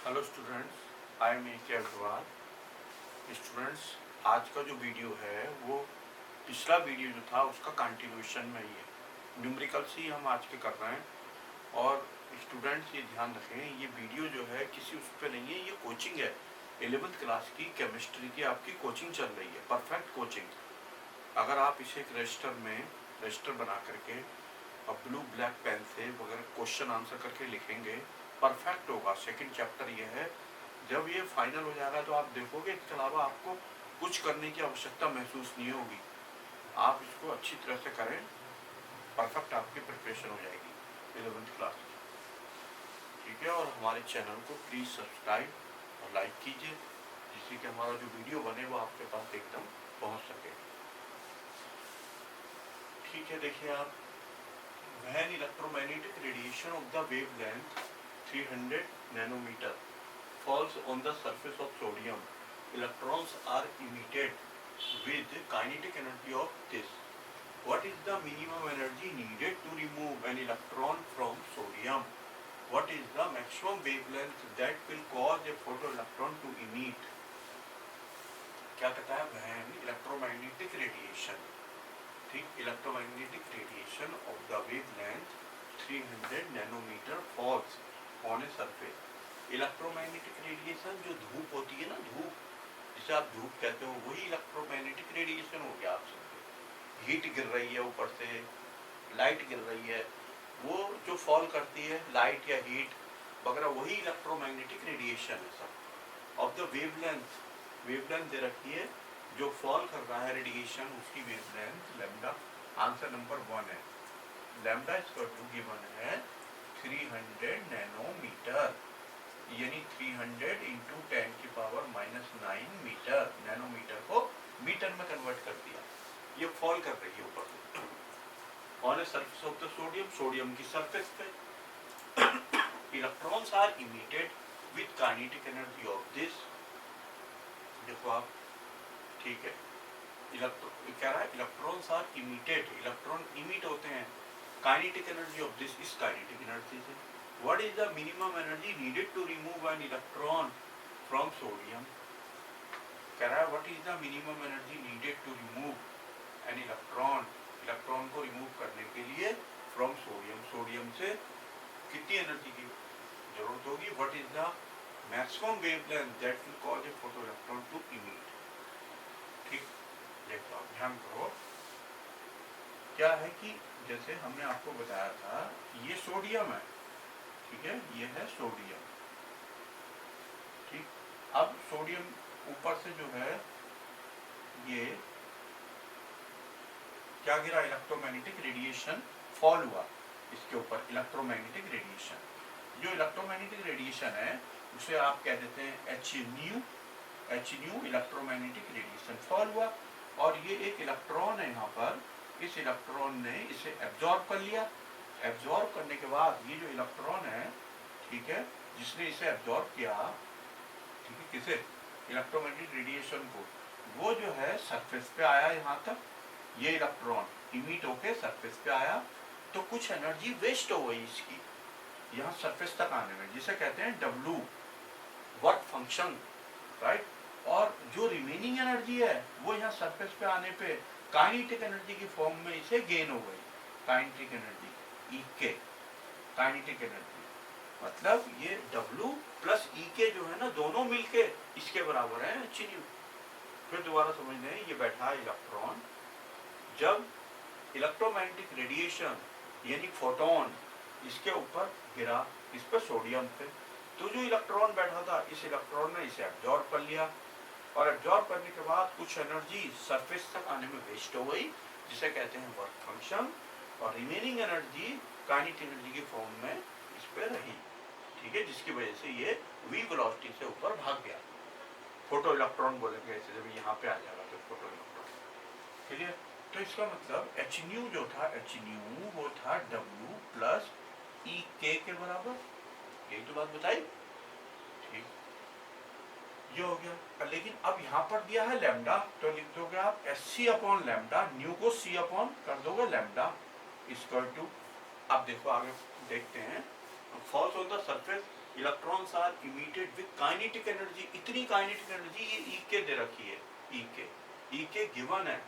Hello students, I am A K Agrawal. Students, आज का जो वीडियो है वो पिछला वीडियो जो था उसका कंटिन्यूशन में ही है। न्यूमेरिकल्स ही हम आज के कर रहे हैं। और स्टूडेंट्स ये ध्यान रखें, ये वीडियो जो है किसी उस पर नहीं है, ये कोचिंग है। 11th क्लास की केमिस्ट्री की आपकी कोचिंग चल रही है, परफेक्ट कोचिंग। अगर आप इसे एक रजिस्टर बना करके और ब्लू ब्लैक पेन से वगैरह क्वेश्चन आंसर करके लिखेंगे, परफेक्ट होगा। सेकंड चैप्टर ये है, जब ये फाइनल हो जाएगा तो आप देखोगे इसके अलावा आपको कुछ करने की आवश्यकता महसूस नहीं होगी। आप इसको अच्छी तरह से करें, परफेक्ट आपकी प्रिपरेशन हो जाएगी 11th क्लास की। ठीक है, और हमारे चैनल को प्लीज़ सब्सक्राइब और लाइक कीजिए, जिससे कि हमारा जो वीडियो बने वो आपके पास एकदम पहुंच सके। ठीक है, देखिए आप, when electromagnetic radiation of the wavelength 300 nanometer falls on the surface of sodium, electrons are emitted with kinetic energy of this. What is the minimum energy needed to remove an electron from sodium? What is the maximum wavelength that will cause a photoelectron to emit? क्या कहता है, when electromagnetic radiation, ठीक, electromagnetic radiation of the wavelength 300 nanometre falls on a surface. Electromagnetic radiation जो धूप होती है ना, धूप जिसे आप धूप कहते हो, वही इलेक्ट्रोमैग्नेटिक रेडिएशन हो गया। आप सबके हीट गिर रही है, ऊपर से लाइट गिर रही है, वो जो फॉल करती है लाइट या हीट वगैरह, वही इलेक्ट्रोमैग्नेटिक रेडिएशन है सब। ऑफ द वेवलेंथ, वेवलेंथ दे रखी है, जो फॉल कर रहा है रेडिएशन, उसकी वेवलेंथ लैम्डा। आंसर नंबर 1 है। लैम्डा इक्वल टू गिवन है 300 नैनोमीटर, यानी 300 इंटू 10⁻⁹ मीटर। नैनोमीटर को मीटर में कन्वर्ट कर दिया। ये फॉल कर रही है ऊपर से on a surface of the sodium, sodium की सरफेस पे। Electrons are emitted with kinetic energy of this. देखो आप, ठीक है, कह रहा है electrons are emitted, electron emit होते हैं काइनेटिक एनर्जी ऑफ दिस, इस काइनेटिक एनर्जी से। What is the minimum energy needed to remove an electron from sodium? कह रहा है what is the minimum energy needed to remove an electron, electron को remove करने के लिए फ्रॉम सोडियम, सोडियम से कितनी एनर्जी की जरूरत होगी? What is the maximum wavelength that will cause a photoelectron to emit? ठीक, देखो आप ध्यान करो, क्या है कि जैसे हमने आपको बताया था, ये सोडियम है, ठीक है, ये है सोडियम। ठीक, अब सोडियम ऊपर से जो है ये क्या गिरा, इलेक्ट्रोमैग्नेटिक रेडिएशन फॉल हुआ इसके ऊपर, इलेक्ट्रोमैग्नेटिक रेडिएशन। जो इलेक्ट्रोमैग्नेटिक रेडिएशन है उसे आप कह देते हैं H new, electromagnetic radiation fall हुआ। और ये एक इलेक्ट्रॉन है यहाँ पर, इस इलेक्ट्रॉन ने इसे एब्जॉर्ब कर लिया। एब्जॉर्ब करने के बाद ये जो इलेक्ट्रॉन है, ठीक है, जिसने इसे एब्जॉर्ब किया, ठीक है, किसे, इलेक्ट्रोमैग्नेटिक रेडिएशन को, वो जो है सरफेस पे आया यहाँ तक। ये इलेक्ट्रॉन इमिट होके सरफेस पे आया, तो कुछ एनर्जी वेस्ट हो गई इसकी यहाँ सरफेस तक आने में, जिसे कहते हैं W, वर्क फंक्शन, राइट। और जो रिमेनिंग एनर्जी है वो यहाँ सरफेस पे आने पे काइनेटिक एनर्जी की फॉर्म में इसे गेन हो गई। Kinetic energy E kinetic energy, मतलब ये W प्लस E जो है ना, दोनों मिलके इसके बराबर है h न्यू। फिर दोबारा समझ लें, ये बैठा इलेक्ट्रॉन, जब इलेक्ट्रोमैग्नेटिक रेडिएशन यानी फोटोन इसके ऊपर गिरा, इस पर सोडियम पे, तो जो इलेक्ट्रॉन बैठा था, इस इलेक्ट्रॉन ने इसे एब्जॉर्ब कर लिया। और एब्जॉर्ब करने के बाद कुछ एनर्जी सरफेस तक आने में वेस्ट हो गई, जिसे कहते हैं वर्क फंक्शन। और रिमेनिंग एनर्जी काइनेटिक एनर्जी की फॉर्म में इस पे रही, ठीक है, जिसकी वजह से ये v वेलोसिटी से ऊपर भाग गया। फोटो इलेक्ट्रॉन बोलेंगे ऐसे, जब यहाँ पे आ जाएगा तो फोटो इलेक्ट्रॉन, ठीक है। तो इसका मतलब एच न्यू जो था, एच न्यू वो था W प्लस E के बराबर, यही तो बात बताई, ठीक, ये हो गया। लेकिन अब यहाँ पर दिया है लैम्डा, तो लिख दोगे आप SC अपॉन लैम्डा, न्यू को C अपॉन कर दोगे लैम्डा इक्वल टू। अब देखो आगे देखते हैं, falls on the surface, electrons are emitted with kinetic energy, इतनी काइनेटिक एनर्जी ये ई के दे रखी है, ई के गिवन है,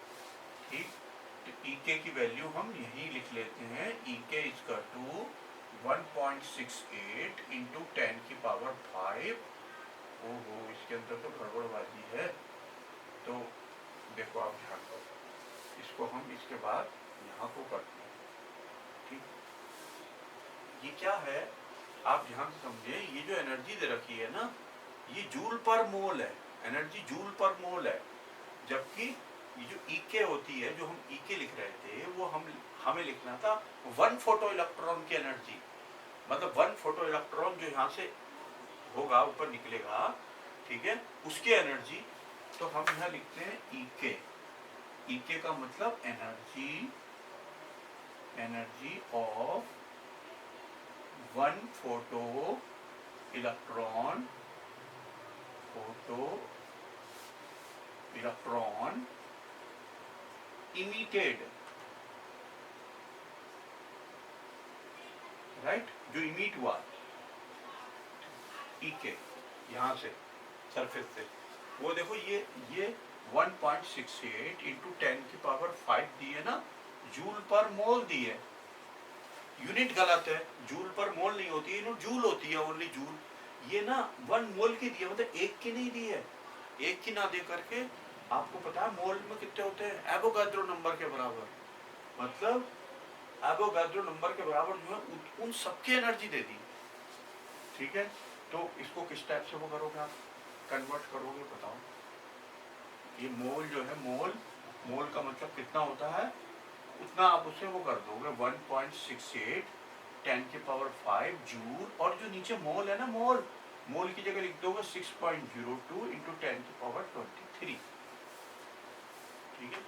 ठीक। तो ई के की वैल्यू हम यही लिख लेते हैं, ई के इजकल टू 1.68 इंटू 10 की पावर 5। ओहो, इसके अंदर तो गड़बड़बाजी है, तो देखो आप ध्यान करो, इसको हम इसके बाद यहाँ को करते हैं, ठीक। ये क्या है, आप ध्यान से समझे, ये जो एनर्जी दे रखी है ना, ये जूल पर मोल है, एनर्जी जूल पर मोल है, जबकि ये जो ईके होती है, जो हम ईके लिख रहे थे, वो हमें लिखना था 1 फोटो इलेक्ट्रॉन की एनर्जी, मतलब 1 फोटो इलेक्ट्रॉन जो यहाँ से होगा, ऊपर निकलेगा, ठीक है, उसकी एनर्जी। तो हम यहाँ लिखते हैं ईके, ईके का मतलब energy of 1 photo electron emitted, right, जो इमिट हुआ ईके यहाँ से सरफेस से, वो देखो ये 1.68 इंटू 10 की पावर 5 दी है ना, जूल पर मोल दी है, यूनिट गलत है, जूल पर मोल नहीं होती है, जूल होती है, ओनली जूल। ये ना 1 मोल की दी है, मतलब एक की नहीं दी है, एक की ना दे करके आपको पता है मोल में कितने होते हैं, एवोगाड्रो नंबर के बराबर, मतलब एवोगाड्रो नंबर के बराबर जो है उन सबकी एनर्जी दे दी, ठीक है। तो इसको किस टाइप से वो करोगे आप, कन्वर्ट करोगे, बताओ। ये मोल जो है, मोल का मतलब कितना होता है, उतना आप उससे वो कर दोगे, 1.68 10 की पावर 5 जूल, और जो नीचे मोल है ना, मोल की जगह लिख दोगे 6.02 इंटू 10 की पावर 23, ठीक है।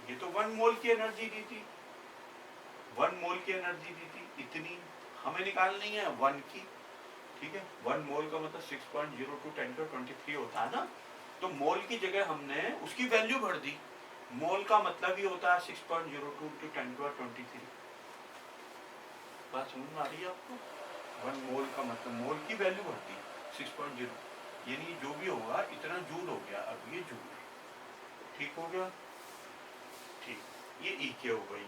ये तो 1 मोल की एनर्जी दी थी, 1 मोल की एनर्जी दी थी, इतनी हमें निकालनी है 1 की, ठीक है। 1 मोल का मतलब 6.02 10 का 23 होता है ना, तो मोल की जगह हमने उसकी वैल्यू भर दी, मोल का मतलब ही होता है 6.02 टू 10 का 23। बात समझ में आ रही है आपको, 1 मोल का मतलब मोल की वैल्यू भर दी 6.0, यानी जो भी होगा इतना जूल हो गया, अब ये जूल, ठीक हो गया, ठीक, ये ई के हो गई,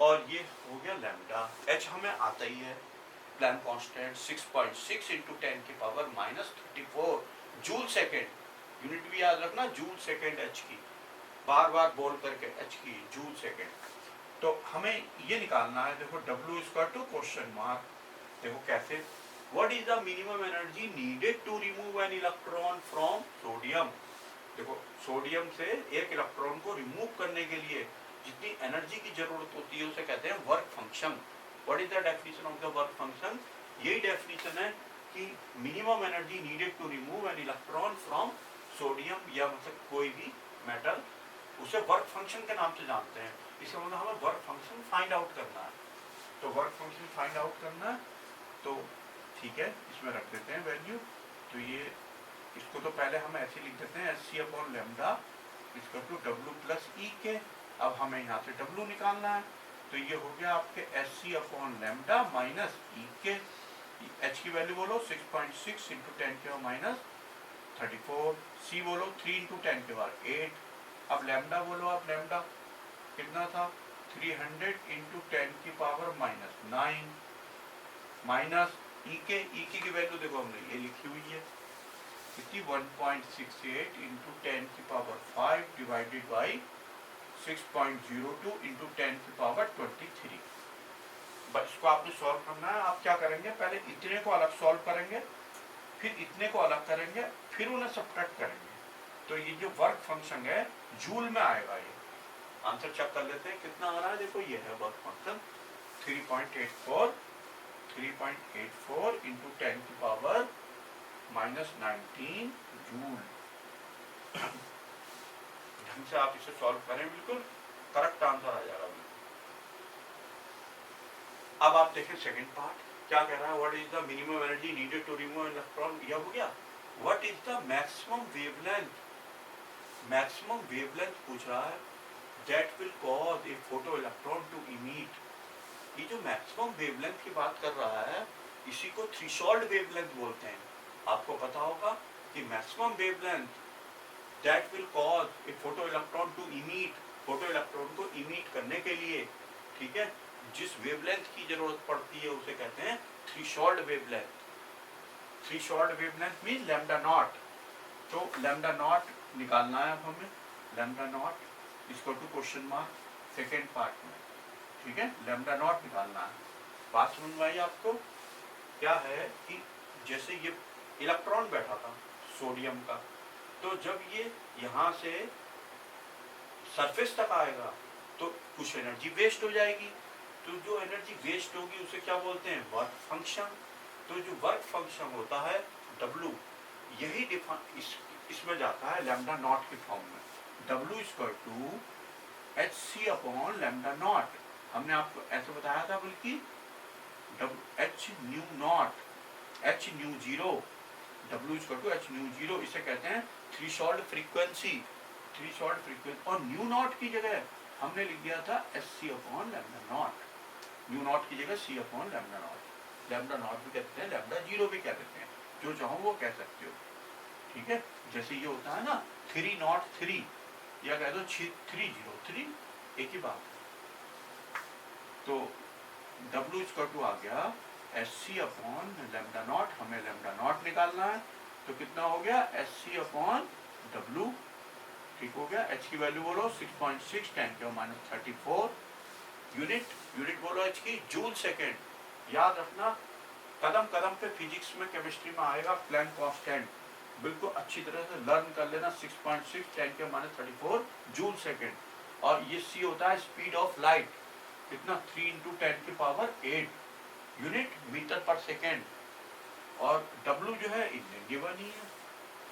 और ये हो गया लैम्डा। एच हमें आता ही है, प्लैंक कांस्टेंट 6.6 इंटू 10 की पावर -34 जूल सेकेंड, यूनिट भी याद रखना, जूल सेकेंड एच की, बार बार बोल करके एच की, जूल सेकेंड। तो हमें ये निकालना है, देखो W equal to question mark, देखो कैसे, what is the minimum energy needed to remove an electron from sodium. देखो सोडियम से एक इलेक्ट्रॉन को रिमूव करने के लिए जितनी एनर्जी की जरूरत होती है उसे कहते हैं work function. What is the definition of the work function, यही डेफिनेशन है कि minimum energy needed to remove an electron from sodium, या मतलब कोई भी मेटल, उसे वर्क फंक्शन के नाम से जानते हैं। इसका मतलब हमें वर्क फंक्शन फाइंड आउट करना है, तो वर्क फंक्शन फाइंड आउट करना है, तो ठीक है, इसमें रख देते हैं वैल्यू। तो ये इसको तो पहले हम ऐसे लिख देते हैं, Sc/λ इसका टू W प्लस ई के। अब हमें यहाँ से W निकालना है, तो ये हो गया आपके Sc/λ माइनस ई के, एच की वैल्यू बोलो 6.6 इंटू 10 के माइनस 34, सी बोलो 3 इंटू 10 के बाद 8, अब लैम्डा बोलो, आप लैम्डा कितना था 300 इंटू 10 की पावर -9, माइनस ई के की वैल्यू देखो हमने ये लिखी हुई है कितनी, 1.68 इंटू 10 की पावर 5 डिवाइडेड बाई 6.02 इंटू 10 की पावर 23। बस इसको आपने सॉल्व करना है। आप क्या करेंगे, पहले इतने को अलग सॉल्व करेंगे, फिर इतने को अलग करेंगे, फिर उन्हें सब्ट्रैक्ट करेंगे, तो ये जो वर्क फंक्शन है जूल में आएगा। ये आंसर चेक कर लेते हैं कितना आ रहा है, देखो ये है वर्क फंक्शन 3.84 इंटू 10 की पावर -19 जूल। ढंग से आप इसे सॉल्व करें, बिल्कुल करेक्ट आंसर आ जाएगा। अब आप देखें सेकंड पार्ट क्या कह रहा है, what is the minimum energy needed to remove electron, यह हो गया। What is the maximum wavelength, maximum wavelength पूछ रहा है, that will cause a photo electron to emit. ये जो मैक्सिमम वेवलेंथ की बात कर रहा है, इसी को थ्रेशोल्ड वेवलेंथ बोलते हैं। आपको पता होगा कि maximum wavelength that will cause a photo electron to emit, photo electron को इमिट करने के लिए, ठीक है, जिस वेवलेंथ की जरूरत पड़ती है उसे कहते हैं threshold wavelength. Threshold wavelength mean lambda naught. तो लैम्डा नॉट निकालना है अब हमें, लैम्डा नॉट इसको to question mark second part में, ठीक है, लैम्डा नॉट निकालना है। बात समझ में आई आपको? क्या है कि जैसे ये इलेक्ट्रॉन बैठा था सोडियम का, तो जब ये यहाँ से सरफेस तक आएगा तो कुछ एनर्जी वेस्ट हो जाएगी। तो जो एनर्जी वेस्ट होगी उसे क्या बोलते हैं? Work function. तो जो वर्क फंक्शन होता है W, यही इसमें जाता है लैम्डा नॉट के फॉर्म में। W equal to hc upon lambda naught. हमने आपको ऐसे बताया था बल्कि h nu naught, h nu zero, W equal to h nu zero, इसे कहते हैं थ्रेशोल्ड फ्रीक्वेंसी। थ्रेशोल्ड फ्रीक्वेंसी, और न्यू नॉट की जगह हमने लिख दिया था hc upon lambda naught. Nu naught की जगह c upon lambda naught. Lambda naught भी कहते हैं, लैम्डा जीरो भी कह देते हैं, जो चाहो वो कह सकते हो, ठीक है। जैसे ये होता है ना 303, या कह दो 303, एक ही बात है। तो W इक्वल टू आ गया hc अपॉन लैम्डा नॉट, हमें लैम्डा नॉट निकालना है, तो कितना हो गया hc अपॉन W, ठीक हो गया। h की वैल्यू बोलो 6.6 10 - 34 यूनिट, यूनिट बोलो h की जूल सेकेंड। याद रखना, कदम कदम पे फिजिक्स में केमिस्ट्री में आएगा प्लैंक कांस्टेंट, बिल्कुल अच्छी तरह से लर्न कर लेना। 6.6 10 - 34 जूल सेकेंड। और ये c होता है स्पीड ऑफ लाइट, कितना 3 × 10⁸ यूनिट मीटर पर सेकेंड। और W जो है इतने गिवन ही है,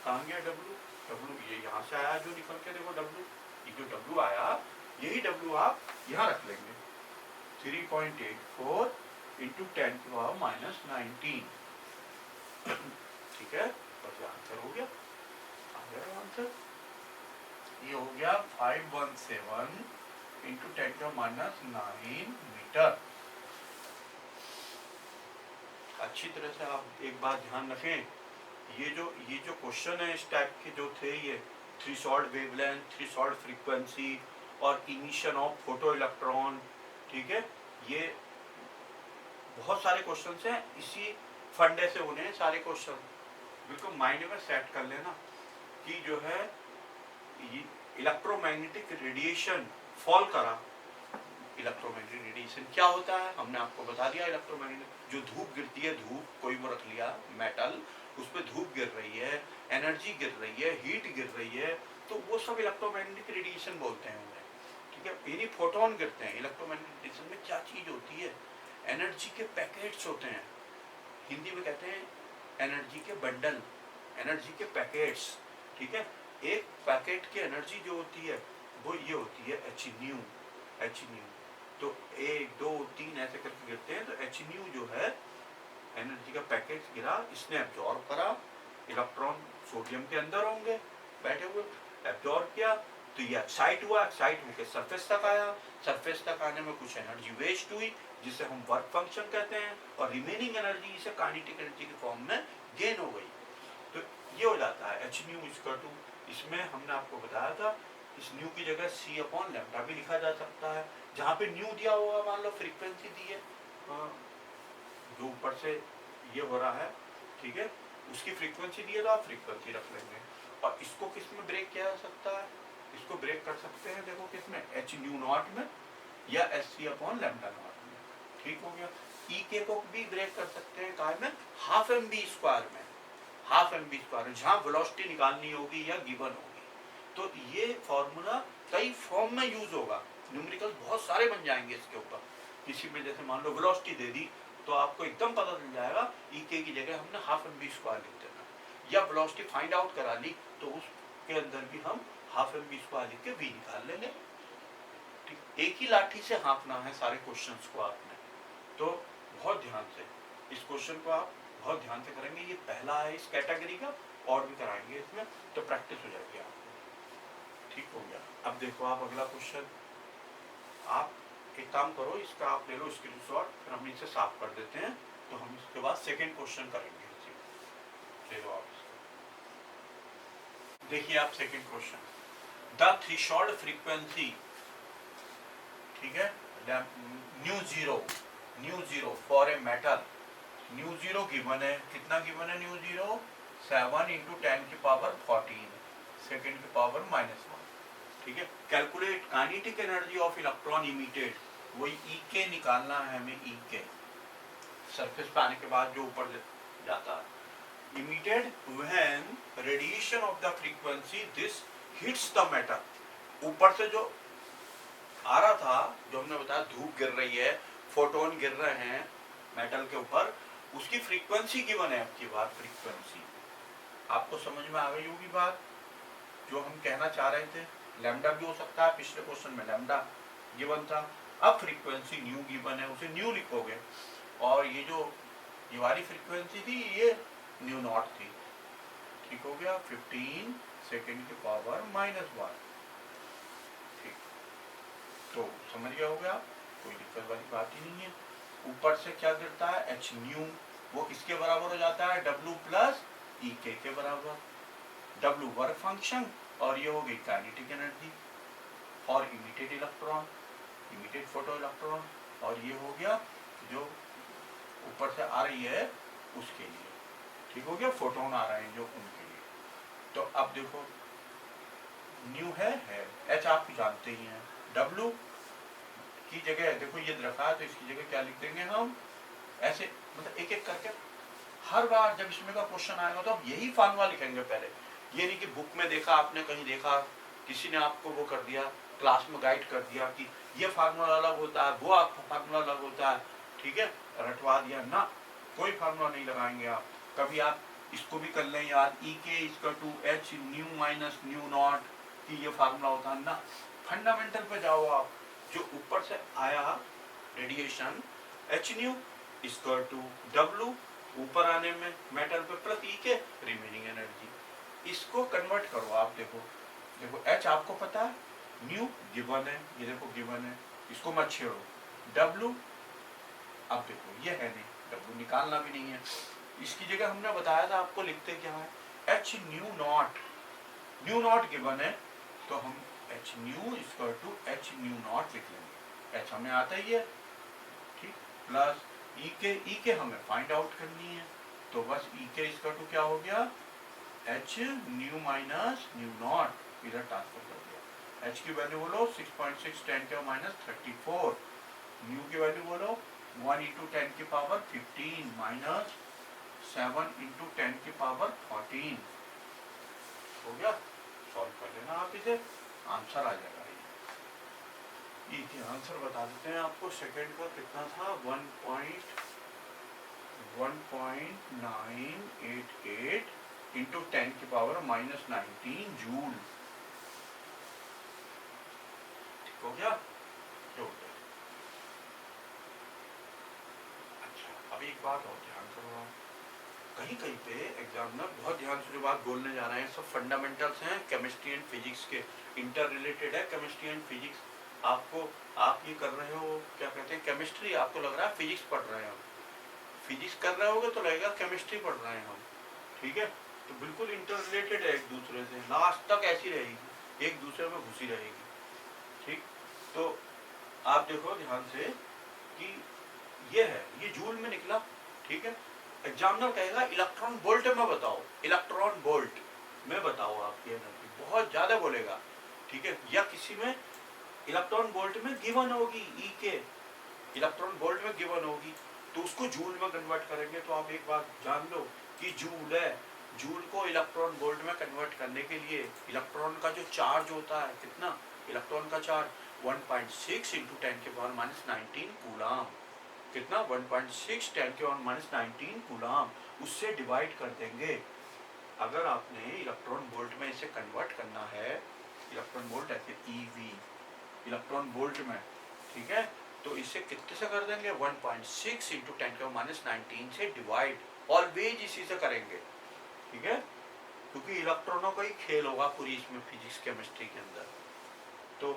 कहाँ गया W? W ये यहाँ से आया जो निकल के, देखो W, ये जो W आया यही W आप यहाँ रख लेंगे, 3.84 × 10⁻⁻19, ठीक है। बस आंसर हो गया, आ गया आंसर। ये हो गया 517 × 10⁻⁹ मीटर। अच्छी तरह से आप एक बात ध्यान रखें, ये जो क्वेश्चन है इस टाइप के जो थे, ये थ्रेशोल्ड वेवलेंथ, थ्रेशोल्ड फ्रीक्वेंसी और इमिशन ऑफ फोटो इलेक्ट्रॉन, ठीक है, ये बहुत सारे क्वेश्चन हैं, इसी फंडे से होने हैं सारे क्वेश्चन। बिल्कुल माइंड में सेट कर लेना कि जो है इलेक्ट्रोमैग्नेटिक रेडिएशन फॉल करा। इलेक्ट्रोमैग्नेटिक रेडिएशन क्या होता है हमने आपको बता दिया। इलेक्ट्रोमैग्नेटिक, जो धूप गिरती है, धूप कोई वो रख लिया मेटल, उस पर धूप गिर रही है, एनर्जी गिर रही है, हीट गिर रही है, तो वो सब इलेक्ट्रोमैग्नेटिक रेडिएशन बोलते हैं उन्हें, ठीक है। यानी फोटोन गिरते हैं। इलेक्ट्रोमैग्नेटिक रेडिएशन में क्या चीज होती है? एनर्जी के पैकेट्स होते हैं, हिंदी में कहते हैं एनर्जी के बंडल, एनर्जी के पैकेट्स, ठीक है। एक पैकेट की एनर्जी जो होती है वो ये होती है एच न्यू, एच न्यू। तो 1 2 3 ऐसे करके गिरते हैं, तो एच न्यू जो है एनर्जी का पैकेट गिरा, इसने एब्जॉर्ब करा, इलेक्ट्रॉन सोडियम के अंदर होंगे बैठे हुए, एब्जॉर्ब किया, तो ये एक्साइट हुआ, एक्साइट होकर सरफेस तक आया, सरफेस तक आने में कुछ एनर्जी वेस्ट हुई जिसे हम वर्क फंक्शन कहते हैं, और रिमेनिंग एनर्जी इसे काइनेटिक एनर्जी के फॉर्म में गेन हो गई। तो ये हो जाता है एच न्यू इक्वल टू, इसमें हमने आपको बताया था इस न्यू की जगह c अपॉन लैम्डा भी लिखा जा सकता है। जहाँ पे न्यू दिया होगा, मान लो फ्रीक्वेंसी दी है, जो ऊपर से ये हो रहा है, ठीक है, उसकी फ्रीक्वेंसी दी है तो आप फ्रीक्वेंसी रख लेंगे। और इसको किस में ब्रेक किया जा सकता है? इसको ब्रेक कर सकते हैं, देखो किस में, एच न्यू नॉट में या एच अपॉन लैम्डा नॉट में, ठीक हो गया। ई के को भी ब्रेक कर सकते हैं काय में, हाफ एम बी स्क्वायर में, हाफ एम बी स्क्वायर, जहाँ वेलोसिटी निकालनी होगी या गिवन होगी। तो ये फॉर्मूला कई फॉर्म में यूज होगा, न्यूमेरिकल बहुत सारे बन जाएंगे इसके ऊपर। किसी में जैसे मान लो वेलोसिटी दे दी तो आपको एकदम पता चल जाएगा ई के की जगह हमने हाफ एम बी स्क्वायर लिख देना, या वेलोसिटी फाइंड आउट करा ली तो उसके अंदर भी हम हाफ एम बी स्क्वायर लिख के वी निकाल लेंगे। ठीक, एक ही लाठी से हाँकना है सारे क्वेश्चंस को आपने, तो बहुत ध्यान से इस क्वेश्चन को आप बहुत ध्यान से करेंगे। ये पहला है इस कैटेगरी का, और भी कराएंगे इसमें, तो प्रैक्टिस हो जाएगी आपको, ठीक हो गया। अब देखो आप अगला क्वेश्चन, आप एक काम करो, इसका आप ले लो स्क्रीनशॉट, फिर हम इसे साफ कर देते हैं, तो हम इसके बाद सेकेंड क्वेश्चन करेंगे। ले लो आप इसको। देखिए आप second question, the threshold frequency, ठीक है, mu zero for a metal, mu zero given है, कितना गिवन है न्यू जीरो, 7 × 10⁻14 सेकेंड की पावर -1, ठीक है। Calculate kinetic energy of electron emitted, वही ई के निकालना है हमें, ई के सरफेस पे आने के बाद जो ऊपर जाता है, emitted when radiation of the frequency this hits the metal, ऊपर से जो आ रहा था, जो हमने बताया धूप गिर रही है, फोटोन गिर रहे हैं मेटल के ऊपर, उसकी फ्रीक्वेंसी गिवन है। आपकी बात फ्रीक्वेंसी आपको समझ में आ गई होगी बात जो हम कहना चाह रहे थे। लैम्डा भी हो सकता है, पिछले क्वेश्चन में लैम्डा गिवन था, अब फ्रीक्वेंसी न्यू गिवन है, उसे न्यू लिखोगे, और ये जो ये वाली फ्रीक्वेंसी थी ये न्यू नॉट थी, ठीक हो गया, 15 सेकेंड की पावर -1, ठीक, तो समझ गया होगा आप, कोई दिक्कत वाली बात ही नहीं है। ऊपर से क्या गिरता है, एच न्यू, वो किसके बराबर हो जाता है, W + ई के बराबर, W वर्क फंक्शन, और ये हो गई काइनेटिक एनर्जी, और emitted electron, emitted photo electron, और ये हो गया जो ऊपर से आ रही है उसके लिए, ठीक हो गया, फोटोन आ रहे हैं जो उनके लिए। तो अब देखो न्यू है, एच आप जानते ही हैं, W की जगह देखो ये रखा है, तो इसकी जगह क्या लिख देंगे हम, ऐसे मतलब एक एक करके हर बार जब इसमें का क्वेश्चन आएगा तो आप यही फार्मूला लिखेंगे पहले, ये नहीं कि बुक में देखा आपने, कहीं देखा, किसी ने आपको वो कर दिया, क्लास में गाइड कर दिया कि ये फार्मूला अलग होता है, वो आपका फार्मूला अलग होता है, ठीक है, रटवा दिया ना, कोई फार्मूला नहीं लगाएंगे आप। कभी आप इसको भी कर लें याद, ई के = h new minus new not, कि ये फार्मूला होता है ना, फंडामेंटल पे जाओ आप, जो ऊपर से आया रेडिएशन h न्यू = W, ऊपर आने में मेटल पे प्लस ई के रिमेनिंग एनर्जी, इसको कन्वर्ट करो आप, देखो देखो h आपको पता है, न्यू गिवन है, ये देखो गिवन है, इसको मत छेड़ो, W अब देखो ये है नहीं, W निकालना भी नहीं है, इसकी जगह हमने बताया था आपको लिखते क्या है, h न्यू नॉट गिवन है, तो हम h new = h nu not लिख लेंगे, h हमें आता ही है, ठीक, प्लस ई के हमें फाइंड आउट करनी है, तो बस ई के = क्या हो गया, h new minus new not, इधर ट्रांसफर कर दिया, h की वैल्यू बोलो 6.6 10⁻34, न्यू की वैल्यू बोलो 1 × 10⁻15 माइनस 7 × 10⁻14, हो गया, सॉल्व कर लेना आप इसे, आंसर आ जाएगा। ये आंसर बता देते हैं आपको, सेकेंड का कितना था, 1.988 × 10⁻19 जूल, ठीक हो गया, हो गया। अच्छा, अभी एक बात और ध्यान करो, कहीं कहीं पे एग्जामिनर बहुत ध्यान से जो बात बोलने जा रहे हैं सब फंडामेंटल्स हैं केमिस्ट्री एंड फिजिक्स के, इंटर रिलेटेड है केमिस्ट्री एंड फिजिक्स, आपको आप ये कर रहे हो क्या कहते हैं केमिस्ट्री, आपको लग रहा है फिजिक्स पढ़ रहे हैं हम, फिजिक्स कर रहे होगे तो लगेगा केमिस्ट्री पढ़ रहे हैं हम, ठीक है, तो बिल्कुल इंटर रिलेटेड है एक दूसरे से, लास्ट तक ऐसी रहेगी, एक दूसरे में घुसी रहेगी, ठीक। तो आप देखो ध्यान से कि ये है, ये जूल में निकला, ठीक है, एग्जामिनर कहेगा इलेक्ट्रॉन वोल्ट में बताओ, इलेक्ट्रॉन वोल्ट में बताओ आपकी एनर्जी, बहुत ज्यादा बोलेगा, ठीक है, या किसी में इलेक्ट्रॉन वोल्ट में गिवन होगी, ई के इलेक्ट्रॉन वोल्ट में गिवन होगी, तो उसको जूल में कन्वर्ट करेंगे, तो आप एक बात जान लो कि जूल है, जूल को इलेक्ट्रॉन वोल्ट में कन्वर्ट करने के लिए इलेक्ट्रॉन का जो चार्ज होता है, कितना इलेक्ट्रॉन का चार्ज 1.6 × 10⁻19 कूलाम, कितना 1.6 10⁻19 कूलाम, उससे डिवाइड कर देंगे। अगर आपने इलेक्ट्रॉन वोल्ट में इसे कन्वर्ट करना है, इलेक्ट्रॉन वोल्ट ऐसे EV इलेक्ट्रॉन वोल्ट में, ठीक है, तो इसे कितने से कर देंगे, 1.6 × 10⁻19 से डिवाइड, ऑलवेज इसी से करेंगे, ठीक है, क्योंकि इलेक्ट्रॉनों का ही खेल होगा पूरी इसमें फिजिक्स केमिस्ट्री के अंदर, तो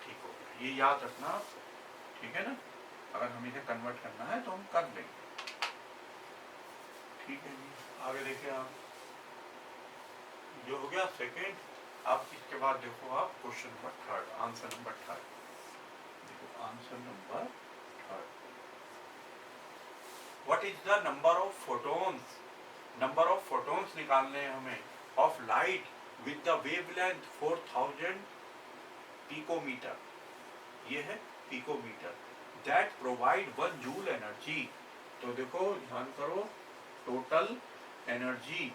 ठीक हो गया, ये याद रखना, ठीक है ना, अगर हमें इसे कन्वर्ट करना है तो हम कर लेंगे। ठीक है जी, आगे देखिए आप, ये हो गया सेकेंड। अब इसके बाद देखो आप question number third, answer number third. देखो answer number third, what is the number of photons, number of photons निकालने हैं हमें of light with the wavelength 4000 picometre, ये है picometre, that provide 1 joule energy. तो देखो ध्यान करो, टोटल एनर्जी,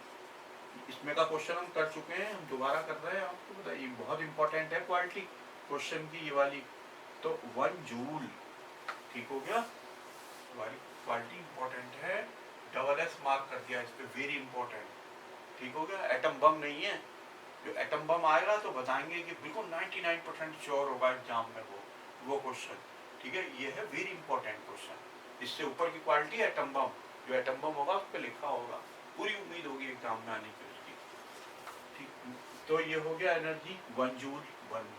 इसमें का क्वेश्चन हम कर चुके हैं, हम दोबारा कर रहे हैं, आपको बताइए बहुत इंपॉर्टेंट है क्वालिटी क्वेश्चन की ये वाली। तो 1 जूल, ठीक हो गया, वाली क्वालिटी इंपॉर्टेंट है, डबल एस मार्क कर दिया इस पे, वेरी इंपॉर्टेंट, ठीक हो गया। एटम बम नहीं है, जो एटम बम आएगा तो बताएंगे कि बिल्कुल 99% श्योर होगा एग्जाम में वो क्वेश्चन, ठीक है। ये है वेरी इंपॉर्टेंट क्वेश्चन, इससे ऊपर की क्वालिटी एटम बम, जो एटम बम होगा उस पर लिखा होगा, पूरी उम्मीद होगी एग्जाम में आने की उसकी, ठीक। तो ये हो गया एनर्जी 1 जूल,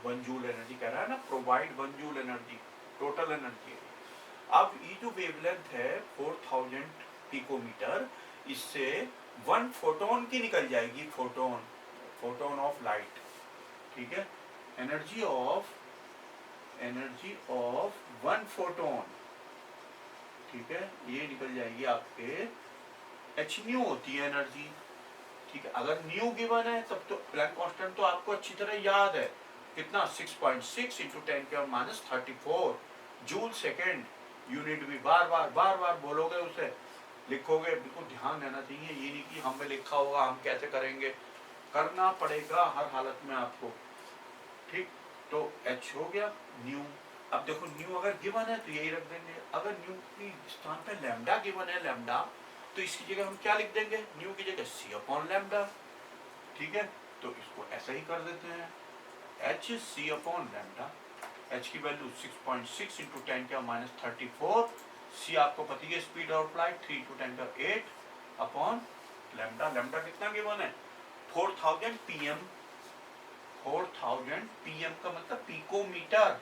1 जूल एनर्जी कह रहा है ना, provide 1 joule energy, total energy. अब ये जो वेवलेंथ है 4000 पिकोमीटर, इससे 1 फोटोन की निकल जाएगी, फोटोन, फोटोन ऑफ लाइट, ठीक है। एनर्जी ऑफ 1 फोटोन, ठीक है, ये निकल जाएगी आपके एच न्यू होती है एनर्जी, ठीक है। अगर न्यू गिवन है तब तो प्लैंक कांस्टेंट तो आपको अच्छी तरह याद है, कितना 6.6 इंटू 10⁻34 जूल सेकेंड, यूनिट भी बार बार बोलोगे उसे, लिखोगे, बिल्कुल ध्यान देना चाहिए, ये नहीं कि हमें लिखा होगा हम कैसे करेंगे, करना पड़ेगा हर हालत में आपको, ठीक। तो H हो गया न्यू। अब देखो न्यू अगर गिवन है तो यही रख देंगे, अगर न्यू की स्थान पे लैम्डा गिवन है, लैम्डा, तो इसकी जगह हम क्या लिख देंगे, न्यू की जगह C/λ, ठीक है। तो इसको ऐसा ही कर देते हैं, H C/λ, H की वैल्यू 6.6 इंटू 10⁻34, C आपको पता है speed of light 3 into 10⁸ upon lambda, lambda कितना गिवन है 4000 pm, 4000 pm का मतलब पिकोमीटर,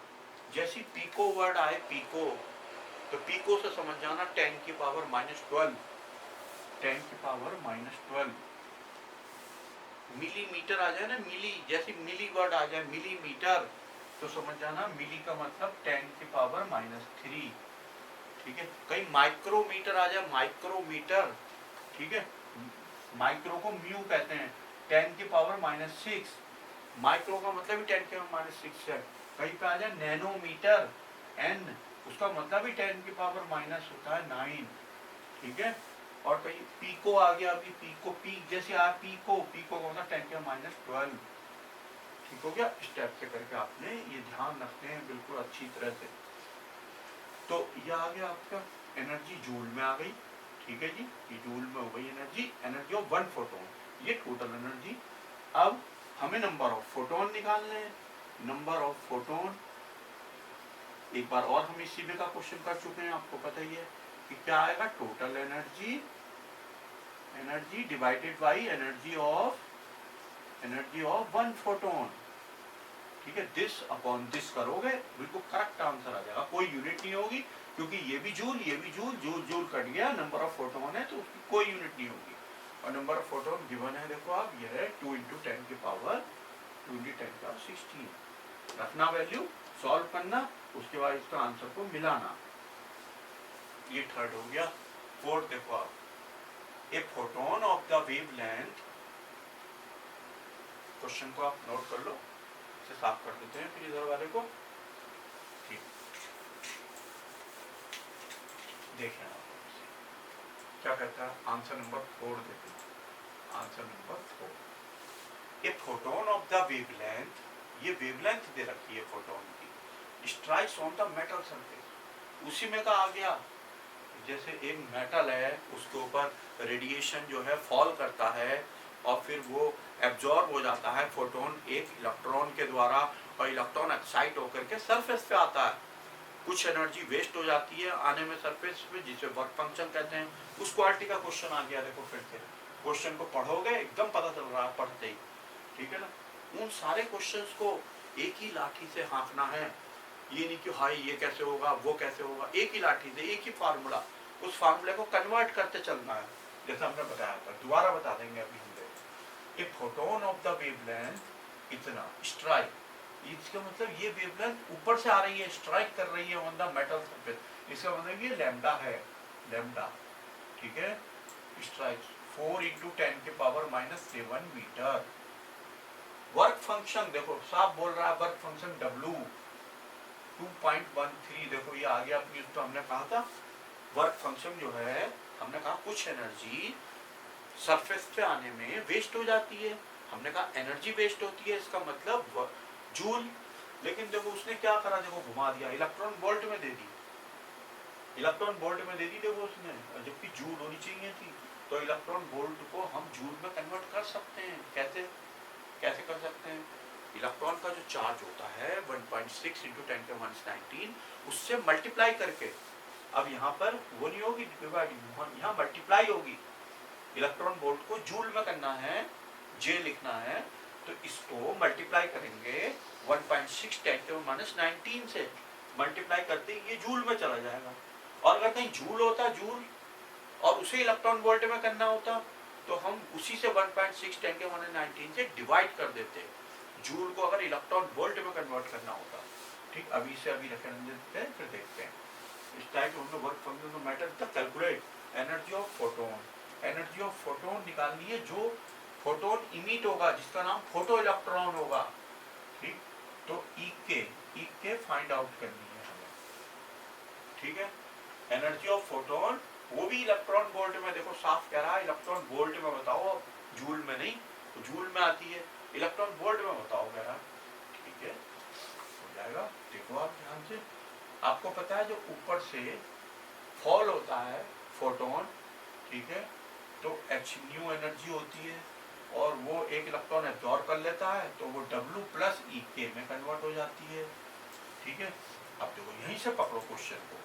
जैसी पिको वर्ड आए पिको, तो पिको से समझ जाना 10⁻12, 10⁻12 मिलीमीटर आ जाए ना, मिली, जैसी मिली वर्ड आ जाए मिलीमीटर, तो समझ जाना मिली का मतलब 10⁻3, ठीक है। कहीं माइक्रोमीटर आ जाए, माइक्रोमीटर, ठीक है, माइक्रो को म्यू कहते हैं, 10⁻6, माइक्रो का मतलब भी 10⁻6 है। कहीं पे आ जाए नैनोमीटर, एन, उसका मतलब भी 10⁻- होता है 9, ठीक है। और कहीं पीको आ गया, अभी पीको, पीक जैसे आ पीको, पीको का मतलब 10⁻12, ठीक हो गया। स्टेप से करके आपने ये ध्यान रखते हैं बिल्कुल अच्छी तरह से। तो ये आ गया आपका एनर्जी जूल में आ गई, ठीक है जी, ये जूल में हो गई एनर्जी, एनर्जी ऑफ 1 फोटोन, ये टोटल एनर्जी। अब हमें नंबर ऑफ फोटोन निकालने हैं, नंबर ऑफ फोटोन, एक बार और हम इसी में का क्वेश्चन कर चुके हैं, आपको पता ही है कि क्या आएगा, total energy, energy divided by energy of 1 photon, ठीक है। दिस अपॉन दिस करोगे, बिल्कुल करेक्ट आंसर आ जाएगा, कोई यूनिट नहीं होगी, क्योंकि ये भी जूल, ये भी जूल, जूल जूल कट गया, नंबर ऑफ फोटोन है तो उसकी कोई यूनिट नहीं होगी। और नंबर ऑफ फोटोन गिवन है, देखो आप, ये है 2 इंटू 10⁻16, रखना वैल्यू, सॉल्व करना, उसके बाद इसका आंसर को मिलाना, ये थर्ड हो गया। फोर्थ देखो आप, a photon of the wavelength, question को आप नोट कर लो, इसे साफ कर देते हैं फिर इधर वाले को, ठीक। देखें आप क्या कहता है, आंसर नंबर 4 देते हैं, answer number 4, a photon of the wavelength, ये वेवलेंथ दे रखी है फोटोन की, strikes on the metal surface, उसी में का आ गया, जैसे एक मेटल है उसके ऊपर रेडिएशन जो है फॉल करता है और फिर वो एब्जॉर्ब हो जाता है फोटोन एक इलेक्ट्रॉन के द्वारा, और इलेक्ट्रॉन एक्साइट होकर के सरफेस पे आता है, कुछ एनर्जी वेस्ट हो जाती है आने में सरफेस पे, जिसे वर्क फंक्शन कहते हैं, उस क्वालिटी का क्वेश्चन आ गया। देखो फिर से क्वेश्चन को पढ़ोगे एकदम पता चल रहा है पढ़ते ही, ठीक है ना। उन सारे क्वेश्चंस को एक ही लाठी से हाँकना है, ये नहीं कि हाई ये कैसे होगा वो कैसे होगा, एक ही लाठी से एक ही फार्मूला, उस फार्मूले को कन्वर्ट करते चलना है, जैसा हमने बताया था, दोबारा बता देंगे अभी हम लोग। A photon of the wavelength इतना स्ट्राइक, इसका मतलब ये वेवलेंथ ऊपर से आ रही है, स्ट्राइक कर रही है ऑन द मेटल सरफेस, इसका मतलब ये लैम्डा है, लैम्डा, ठीक है। Strike 4 × 10⁻⁻7 metre. वर्क फंक्शन देखो साफ बोल रहा है, वर्क फंक्शन W 2.13, देखो ये आ गया अपनी, तो हमने कहा था वर्क फंक्शन जो है, हमने कहा कुछ एनर्जी सरफेस पे आने में वेस्ट हो जाती है, हमने कहा एनर्जी वेस्ट होती है, इसका मतलब जूल। लेकिन देखो उसने क्या करा, देखो घुमा दिया, इलेक्ट्रॉन वोल्ट में दे दी, इलेक्ट्रॉन वोल्ट में दे दी देखो उसने, जबकि जूल होनी चाहिए थी। तो इलेक्ट्रॉन वोल्ट को हम जूल में कन्वर्ट कर सकते हैं, कैसे कैसे कर सकते हैं? इलेक्ट्रॉन का जो चार्ज होता है 1.6 × 10⁻⁹, उससे मल्टीप्लाई करके, अब यहाँ पर वो नहीं होगी डिवाइडिंग, यहाँ मल्टीप्लाई होगी। इलेक्ट्रॉन वोल्ट को जूल में करना है, जे लिखना है, तो इसको मल्टीप्लाई करेंगे 1.6 10⁻⁹ से, मल्टीप्लाई करते ही ये जूल में चला जाएगा। और अगर कहीं जूल होता, जूल, और उसे इलेक्ट्रॉन वोल्ट में करना होता, तो हम उसी से 1.6 10⁻⁹ से डिवाइड कर देते, जूल को अगर इलेक्ट्रॉन वोल्ट में कन्वर्ट करना होता। ठीक, अभी इसे अभी रखने देते हैं, फिर देखते हैं इस टाइप हम लोग वर्क फंक्शन मैटर तक calculate energy of photon. Energy of photon निकालनी है, जो फोटोन इमिट होगा, जिसका नाम फोटो इलेक्ट्रॉन होगा। ठीक, तो ई के फाइंड आउट करनी है हमें, ठीक है। एनर्जी ऑफ फोटोन, वो भी इलेक्ट्रॉन वोल्ट में, देखो साफ कह रहा है इलेक्ट्रॉन वोल्ट में बताओ, जूल में नहीं, तो जूल में आती है, इलेक्ट्रॉन वोल्ट में बताओ कह रहा, ठीक है, हो जाएगा। देखो आप ध्यान से, आपको पता है जो ऊपर से फॉल होता है फोटोन, ठीक है, तो h न्यू एनर्जी होती है, और वो एक इलेक्ट्रॉन एब्जॉर्ब कर लेता है, तो वो W + EK में कन्वर्ट हो जाती है, ठीक है। अब देखो यहीं से पकड़ो क्वेश्चन को,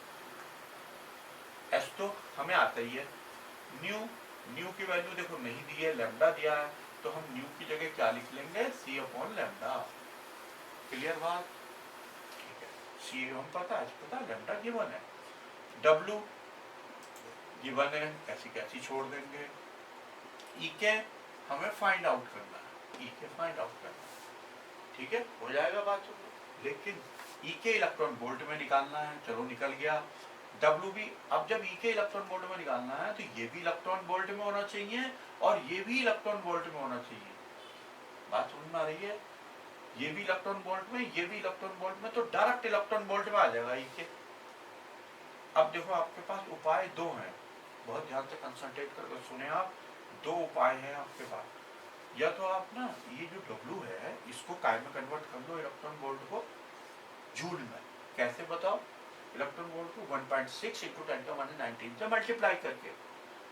एस तो हमें आता ही है, न्यू की वैल्यू देखो नहीं दी है, लैम्डा दिया है, तो हम न्यू की जगह क्या लिख लेंगे, C/λ। क्लियर बात, ठीक है। C हम पता है लैम्डा गिवन है, W गिवन है, कैसी कैसी छोड़ देंगे, EK हमें फाइंड आउट करना है, EK फाइंड आउट करना है, ठीक है, हो जाएगा बात सब। लेकिन EK इलेक्ट्रॉन वोल्ट में निकालना है, चलो निकल गया। W भी, अब जब EK इलेक्ट्रॉन वोल्ट में निकालना है, तो ये भी इलेक्ट्रॉन वोल्ट में होना चाहिए, और ये भी इलेक्ट्रॉन वोल्ट में होना चाहिए। बात समझ में आ रही है, ये भी इलेक्ट्रॉन वोल्ट में, ये भी इलेक्ट्रॉन वोल्ट में, तो डायरेक्ट इलेक्ट्रॉन वोल्ट में आ जाएगा EK। अब देखो आपके पास उपाय दो हैं, बहुत ध्यान से कंसंट्रेट करके सुने आप, दो उपाय हैं आपके पास। या तो आप ना ये जो W है, इसको काय में कन्वर्ट कर लो, इलेक्ट्रॉन वोल्ट को जूल में, कैसे बताओ, इलेक्ट्रॉन वोल्ट को 1.6 × 10⁻⁹ से मल्टीप्लाई करके,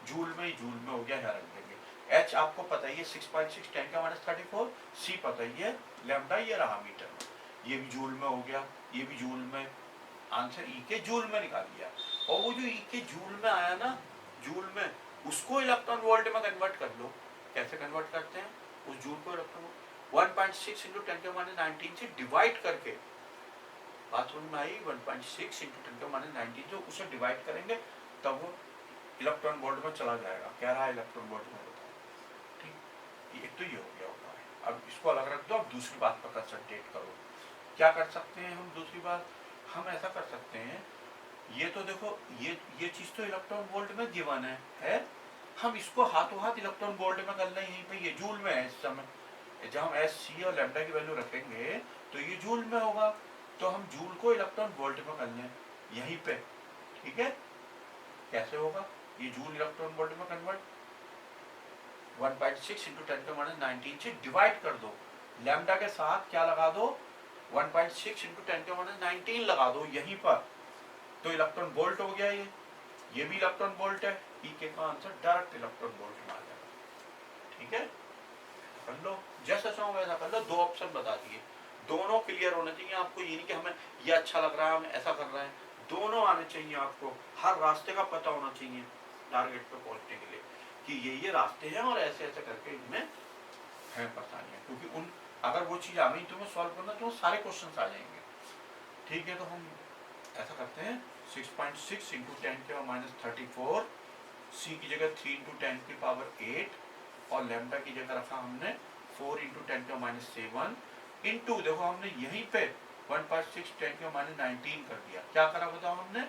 जूल में हो गया, यहाँ रख देंगे। H आपको पता ही है 6.6 10⁻34, C पता ही है, लैम्डा ये रहा मीटर में, ये भी जूल में हो गया, ये भी जूल में, आंसर EK जूल में निकाल लिया। और वो जो EK जूल में आया ना, जूल में, उसको इलेक्ट्रॉन वोल्ट में कन्वर्ट कर लो, कैसे कन्वर्ट करते हैं, उस जूल को इलेक्ट्रॉन 1.6 × 10⁻⁹ से डिवाइड करके, बात समझ में आई, 1.6 × 10⁻⁹ जो उसे डिवाइड करेंगे, तब वो इलेक्ट्रॉन वोल्ट में चला जाएगा, क्या रहा इलेक्ट्रॉन वोल्ट में बताओ, ठीक। एक तो ये हो गया उपाय, अब इसको अलग रख दो, अब दूसरी बात पर कंसंट्रेट करो। क्या कर सकते हैं हम, दूसरी बात हम ऐसा कर सकते हैं, ये तो देखो ये चीज तो इलेक्ट्रॉन वोल्ट में गिवन है, हम इसको हाथों हाथ इलेक्ट्रॉन वोल्ट में कर लें, यहीं पे ये जूल में है इस समय, जब हम SC और लैम्डा की वैल्यू रखेंगे, तो ये जूल में होगा, तो हम जूल को इलेक्ट्रॉन वोल्ट में कर लें यहीं पे, ठीक है। कैसे होगा, ये जूल इलेक्ट्रॉन वोल्ट में कन्वर्ट, 1.6 × 10⁻⁹ से डिवाइड कर दो, लैम्डा के साथ क्या लगा दो, 1.6 × 10⁻⁹ लगा दो यहीं पर, तो इलेक्ट्रॉन वोल्ट हो गया, ये भी इलेक्ट्रॉन वोल्ट है, EK का आंसर डायरेक्ट इलेक्ट्रॉन वोल्ट में आ जाएगा, ठीक है। कर लो, जैसा चाहो वैसा कर लो, दो ऑप्शन बता दिए, दोनों क्लियर होने चाहिए आपको, ये नहीं कि हमें ये अच्छा लग रहा है हम ऐसा कर रहे हैं, दोनों आने चाहिए आपको, हर रास्ते का पता होना चाहिए टारगेट पे पहुंचने के लिए, कि ये रास्ते हैं और ऐसे ऐसे करके इनमें है परेशानियां, क्योंकि उन अगर वो चीज आ गई तुम्हें सॉल्व करना, तो सारे क्वेश्चन आ जाएंगे, ठीक है। तो हम ऐसा करते हैं 6.6 × 10⁻34 सी की जगह 3 इंटू 10 की पावर 8 और लैम्डा की जगह रखा हमने 4 इंटू 10 का माइनस 7 इंटू देखो हमने यहीं पे 1/6 10 का माइनस 19 कर दिया। क्या करा बताओ हमने,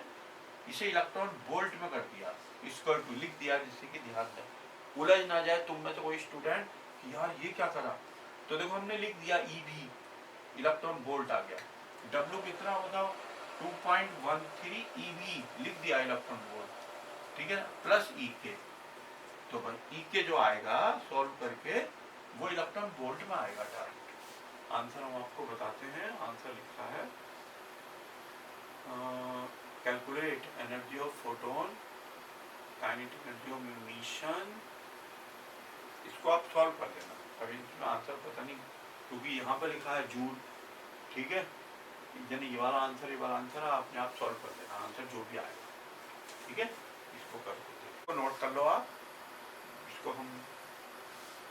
इसे इलेक्ट्रॉन वोल्ट में कर दिया, इक्वल टू लिख दिया, जिससे कि ध्यान दें उलझ ना जाए तुम में तो कोई स्टूडेंट कि यार ये क्या करा। तो देखो हमने लिख दिया ईवी, इलेक्ट्रॉन वोल्ट आ गया। डब्ल्यू कितना बताओ, 2.13 ईवी लिख दिया इलेक्ट्रॉन वोल्ट, ठीक है ना, प्लस ई के। तो भाई ई के जो आएगा सॉल्व करके वो इलेक्ट्रॉन वोल्ट में आएगा डायरेक्ट। आंसर हम आपको बताते हैं, आंसर लिखा है calculate energy of photon kinetic energy of emission. इसको आप सॉल्व कर लेना, अभी इसमें आंसर पता नहीं क्योंकि यहाँ पर लिखा है जूल, ठीक है, यानी ये वाला आंसर है, अपने आप सॉल्व कर देना, आंसर जो भी आएगा, ठीक है। इसको कर देते हैं, इसको नोट कर लो आप, इसको हम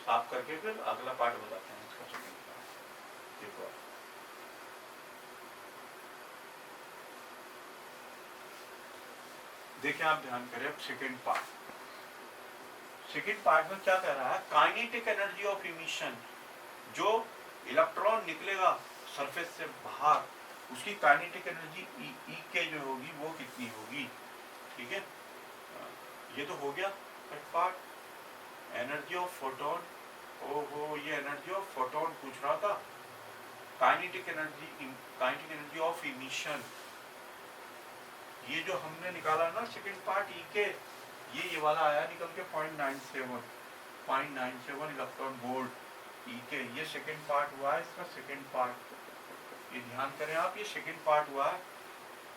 साफ करके फिर अगला पार्ट बताते हैं इसका सेकंड पार्ट। देखो देखिए आप ध्यान करें अब सेकंड पार्ट में क्या कह रहा है, काइनेटिक एनर्जी ऑफ इमिशन, जो इलेक्ट्रॉन निकलेगा सरफेस से बाहर उसकी काइनेटिक एनर्जी ई के जो होगी वो कितनी होगी, ठीक है। ये तो हो गया first part. Energy of photon, ओहो ये एनर्जी ऑफ फोटोन पूछ रहा था। काइनेटिक एनर्जी ऑफ इमिशन, ये जो हमने निकाला ना सेकंड पार्ट ई के, ये वाला आया निकल के 0.97 इलेक्ट्रॉन वोल्ट ई के, ये सेकंड पार्ट हुआ है इसका सेकंड पार्ट। ये ध्यान करें आप, ये सेकंड पार्ट हुआ है।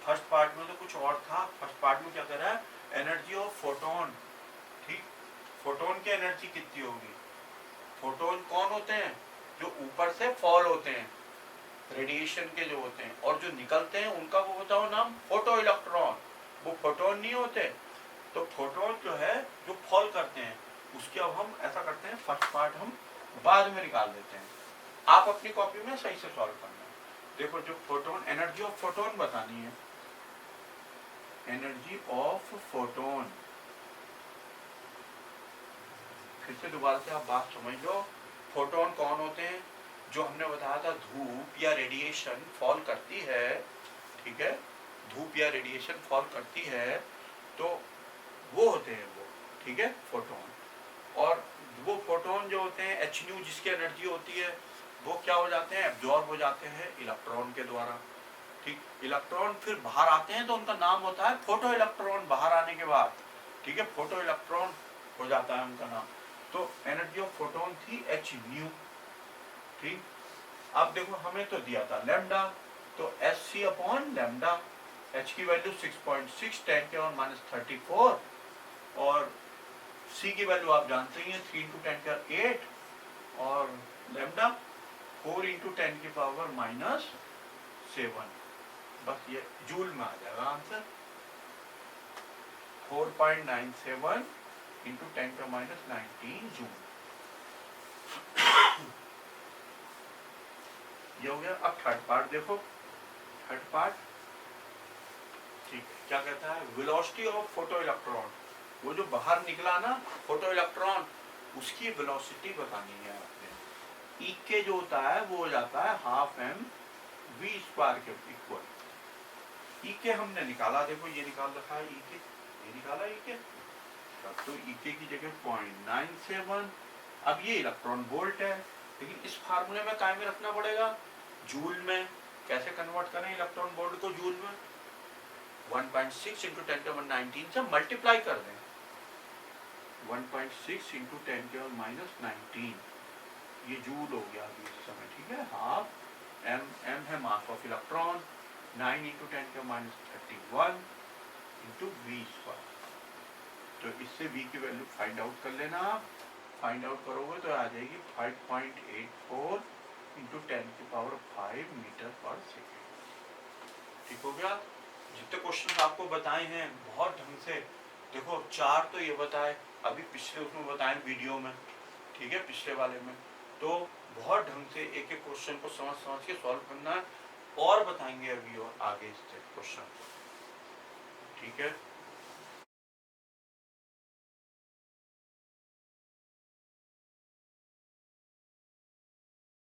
फर्स्ट पार्ट में तो कुछ और था, फर्स्ट पार्ट में क्या कर रहा है, एनर्जी ऑफ फोटोन, ठीक। फोटोन की एनर्जी कितनी होगी, फोटोन कौन होते हैं, जो ऊपर से फॉल होते हैं, रेडिएशन के जो होते हैं, और जो निकलते हैं उनका वो बताओ नाम, फोटो इलेक्ट्रॉन, वो फोटोन नहीं होते। तो फोटोन जो है जो फॉल करते हैं उसके अब हम ऐसा करते हैं, फर्स्ट पार्ट हम बाद में निकाल देते हैं, आप अपनी कॉपी में सही से सॉल्व करना है। देखो जो फोटोन, एनर्जी ऑफ फोटोन बतानी है, एनर्जी ऑफ फोटोन, फिर से दोबारा से आप बात समझ लो। फोटोन कौन होते हैं, जो हमने बताया था धूप या रेडिएशन फॉल करती है, ठीक है, धूप या रेडिएशन फॉल करती है तो वो होते हैं वो, ठीक है, फोटोन। और वो फोटोन जो होते हैं एच न्यू जिसकी एनर्जी होती है, वो क्या हो जाते हैं, एब्जॉर्ब हो जाते हैं इलेक्ट्रॉन के द्वारा, ठीक। इलेक्ट्रॉन फिर बाहर आते हैं तो उनका नाम होता है फोटो इलेक्ट्रॉन, बाहर आने के बाद, ठीक है, फोटो इलेक्ट्रॉन हो जाता है उनका नाम। तो एनर्जी ऑफ फोटोन थी एच न्यू, ठीक। अब देखो हमें तो दिया था लैम्डा, तो h c upon lambda, h की वैल्यू 6.6 10 के और माइनस 34, और सी की वैल्यू आप जानते ही हैं 3 इंटू 10 का 8, और लैम्डा 4 इंटू 10 की पावर माइनस 7। बस ये जूल में आ जाएगा आंसर, 4.97 इंटू 10 का माइनस 19 जूल। ये हो गया। अब थर्ड पार्ट देखो, थर्ड पार्ट, ठीक है, क्या कहता है, वेलोसिटी ऑफ फोटो इलेक्ट्रॉन, वो जो बाहर निकला ना फोटो इलेक्ट्रॉन, उसकी वेलोसिटी बतानी है आपने। ई के जो होता है वो हो जाता है हाफ एम वी स्क्वायर के इक्वल। ई के हमने निकाला, देखो ये निकाल रखा है ई के, ये निकाला ई के, तो ई के की जगह 0.97। अब ये इलेक्ट्रॉन वोल्ट है, लेकिन इस फार्मूले में काय में रखना पड़ेगा, जूल में। कैसे कन्वर्ट करें इलेक्ट्रॉन वोल्ट को जूल में, 1.6 इंटू 10 के 19 से मल्टीप्लाई कर दें, 1.6 इंटू 10 के माइनस 19, ये जूल हो गया अभी इस समय, ठीक है। हाफ एम, एम है मास ऑफ इलेक्ट्रॉन, 9 इंटू 10 के माइनस 31 इंटू वी स्क्वायर। तो इससे वी की वैल्यू फाइंड आउट कर लेना आप, फाइंड आउट करोगे तो आ जाएगी 5.84 इंटू 10 की पावर 5 मीटर पर सेकेंड। ठीक हो गया। जितने क्वेश्चन आपको बताए हैं बहुत ढंग से, देखो 4 तो ये बताए, अभी पिछले उसमें बताए वीडियो में, ठीक है, पिछले वाले में, तो बहुत ढंग से एक एक क्वेश्चन को समझ के सॉल्व करना है, और बताएंगे अभी और आगे इससे क्वेश्चन, ठीक है।